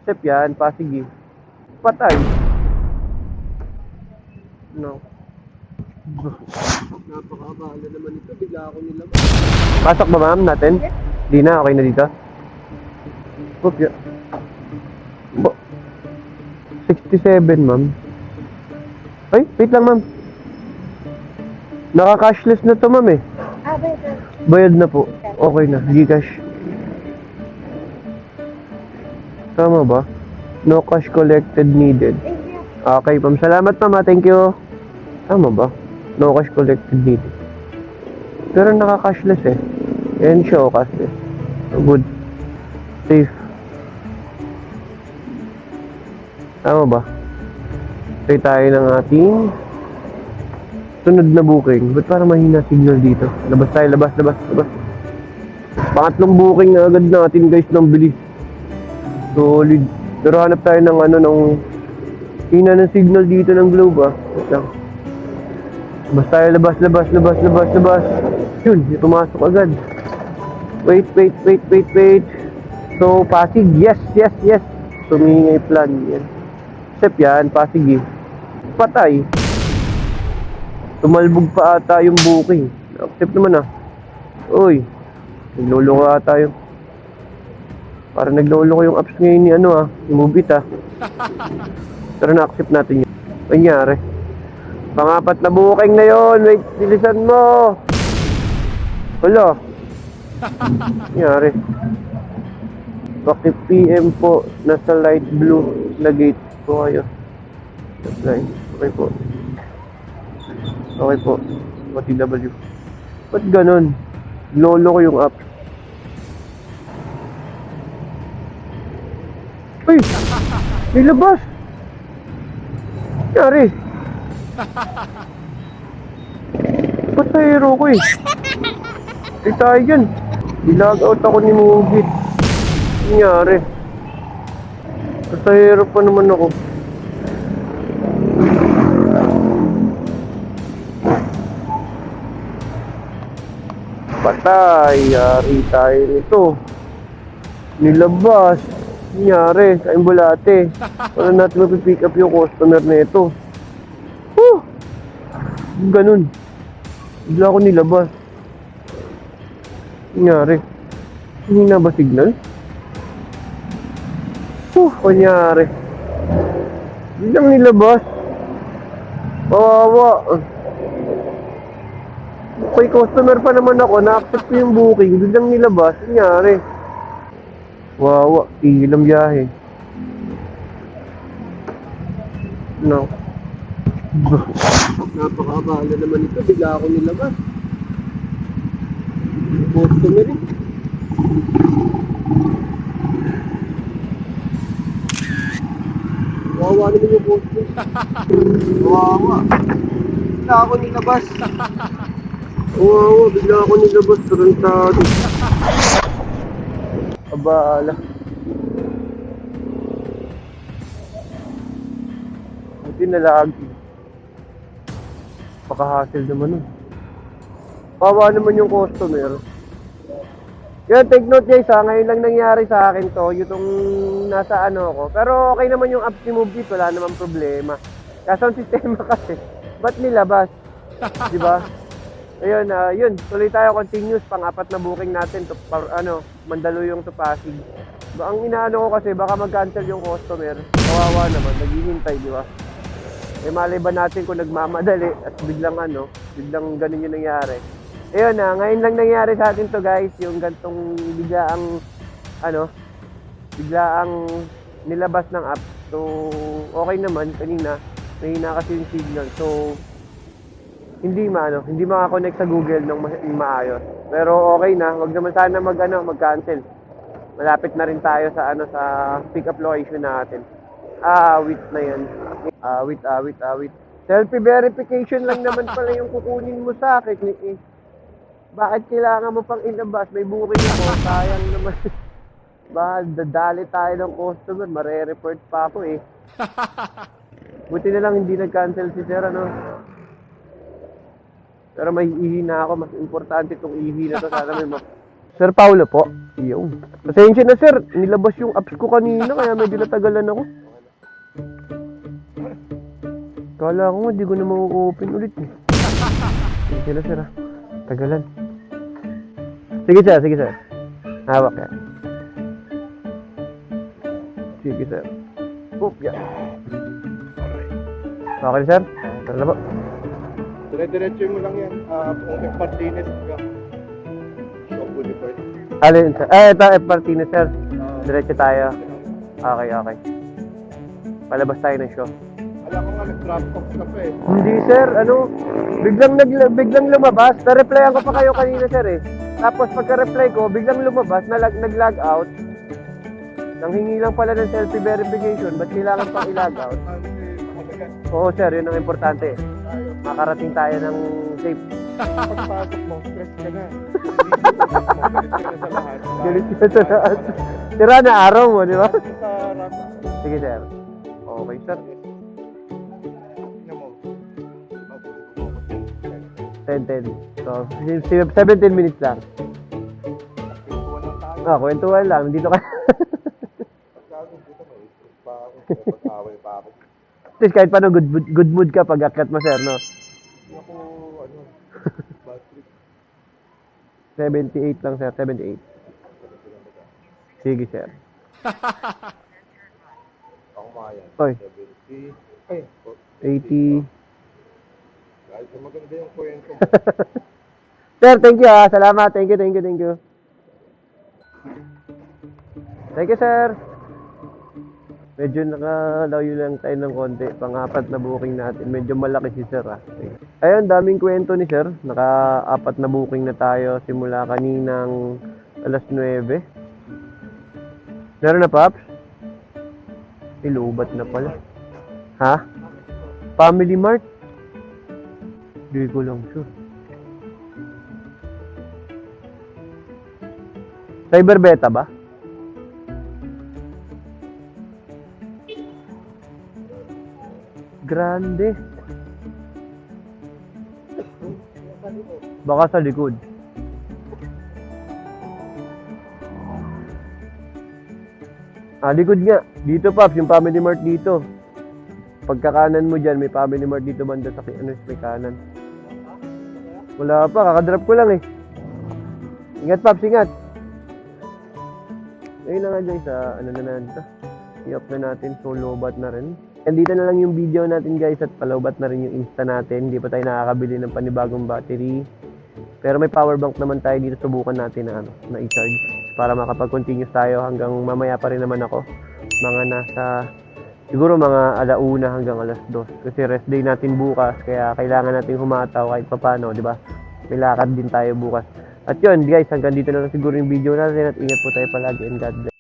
Step yan, Pasig eh. Patay. No. Napakabala naman ito. Bigla ako nilabas. Pasok ba ma'am natin? Di na, okay na dito? Okay. 67 ma'am. Ay, wait lang ma'am. Naka-cashless na to ma'am eh. Bayad. Bayad na po. Okay na, Gcash. Tama ba? No cash collected needed. Okay ma'am, salamat ma'am, thank you. Tama ba? No cash collected needed. Pero naka-cashless eh. Yan show cashless. Good. Safe. Tama ba? Try tayo ng ating sunod na booking. Ba't parang mahina signal dito? Labas tayo, labas. Pangatlong booking na agad natin guys ng bilis. Solid. Pero hanap tayo ng ng hina ng signal dito ng Globe ah. Wait lang. Labas tayo, labas. Yun, pumasok agad. Wait. So, Pasig, yes. Tumingay plan yan. Step yan, Pasig eh. Patay. Tumalbog pa ata yung booking. Accept naman ah. Uy, naglolo ka ata yung... Parang naglolo ko yung apps ngayon ni yung Mubit ah. Pero na-accept natin yun. Nangyari. Pangapat na booking na yun. Wait, bilisan mo. Wala. Nangyari. Bakit PM po, nasa light blue na gate po kayo. Apply. Okay po. OTW. Ba't ganun? Lolo ko yung app. Uy! May labas! Nangyari? Ba't sa hero ko eh? Ay tayo dyan. Ilag out ako ni Mugit. Nangyari? Sa hero pa naman ako. Patay, yari tayo nito. Nilabas. Nangyari, sa Imbulate. Wala natin mapipick up yung customer nito. Ganun. Bigla ko nilabas. Nangyari. Hindi na ba signal? Nangyari. Biglang nilabas. Kawawa. Okay, customer pa naman ako, na-accept ko yung booking, biglang nilabas, nangyari. Wawa, tigil ang biyahe. No. Napakabala naman ito, bigla ako nilabas. Customer eh. Wawa naman yung customer. Wawa. Bigla ako nilabas. Wow, bigla ako nilabas, tarantado. Abala. Buti nalagi. Paka-hassle naman nun. Kawawa naman yung customer. Yan, take note guys ha, ngayon lang nangyari sa akin to, yung nasa ko. Pero okay naman yung apps ni Mubit, wala namang problema. Kaso ang sistema kasi, ba't nilabas? Diba? Ayun, yun, tuloy tayo, continuous, pang-apat na booking natin to, Mandaluyong to Pasig. Ang inaano ko kasi, baka mag-cancel yung customer. Kawawa naman, naghihintay, di ba? Eh, malay ba natin kung nagmamadali at biglang biglang ganun yung nangyari. Ayun ngayon lang nangyari sa atin to guys, yung gantong biglaang nilabas ng app. So, okay naman, kanina, mahina kasi yung signal. So, hindi makakonect sa Google ng maayos. Pero okay na, wag naman sana mag-cancel. Malapit na rin tayo sa sa pick-up location natin. Awit na yan. Awit. Selfie verification lang naman pala yung kukunin mo sa akin. Bakit kailangan mo pang ilabas? May booking ako, sayang naman. Dadali tayo ng customer, mare-report pa ako eh. Buti na lang hindi nag-cancel si Sir, Pero may ihi na ako, mas importante itong ihi na to. Sana Sir Paulo po. Yung. Pasensya na sir, nilabas yung apps ko kanina kaya medyo natagalan ako. Kala ko hindi ko na ma-open ulit eh. Sige na sir ah. Tagalan. Sige sir. Hawak yan. Sige sir. Oop, yan. Okay sir? Tara na po. Dire-diretso mo lang yan. Kung Martinez ka. Shop Boulevard. Alin sir? Ito F. Martinez sir. Diretso tayo. Okay. Palabas tayo ng show. Alam ko nga, nag-drop off ka pa eh. Hindi sir, biglang lumabas. Na-replyan ko pa kayo kanina sir eh. Tapos pagka-reply ko, biglang lumabas, nag-log out. Nanghingi lang pala ng selfie verification, ba't kailangan pang i-log out? Oo sir, yun ang importante. Makarating tayo ng safe. Pagpasok mo, stress ka na. Galit ka na sa lahat. Galit ka sa lahat. Tira na araw mo, di ba? Sa rasa. Sige sir. Okay sir. Tignan mo. 10. So, 17 minutes lang. Pintuan lang tayo. Kwentuhan lang. Dito ka. Pagkagod dito, may stress pa ako. May pag-away pa ako. At least kahit paano good mood ka pag akyat mo sir, no? Hindi ako, bad trip. 78 lang sir, 78. Sige sir. Ako mayan. Oy. 70. Ay, 80. kahit na maganda yung kwento mo. Sir, thank you ah. Salamat. Thank you. Thank you sir. Medyo nakalayo lang tayo ng konti. Pang-apat na booking natin. Medyo malaki si sir ah. Ayun, daming kwento ni sir. Naka-apat na booking na tayo simula kaninang alas 9. Meron na Paps? Ilubat na pala. Ha? Family Mart? Hindi ko lang sure. Cyber Beta ba? Grande. Baka sa likod. Likod nga. Dito Paps, yung Family Mart dito. Pagkakanan mo dyan, may Family Mart dito banda sa may kanan. Wala pa, kakadrop ko lang eh. Ingat Paps, ingat. Ayun na nga guys, ano na natin. I-off na natin, so lowbat na rin. And dito na lang yung video natin guys at palowbat na rin yung Insta natin. Hindi pa tayo nakakabili ng panibagong battery. Pero may power bank naman tayo dito, subukan natin na i-charge. Para makapag-continuous tayo hanggang mamaya pa rin naman ako. Mga nasa, siguro mga 1:00 hanggang 2:00. Kasi rest day natin bukas, kaya kailangan natin humataw kahit papano, di ba? May lakad din tayo bukas. At yun guys, hanggang dito na lang siguro yung video natin at ingat po tayo palagi and God bless.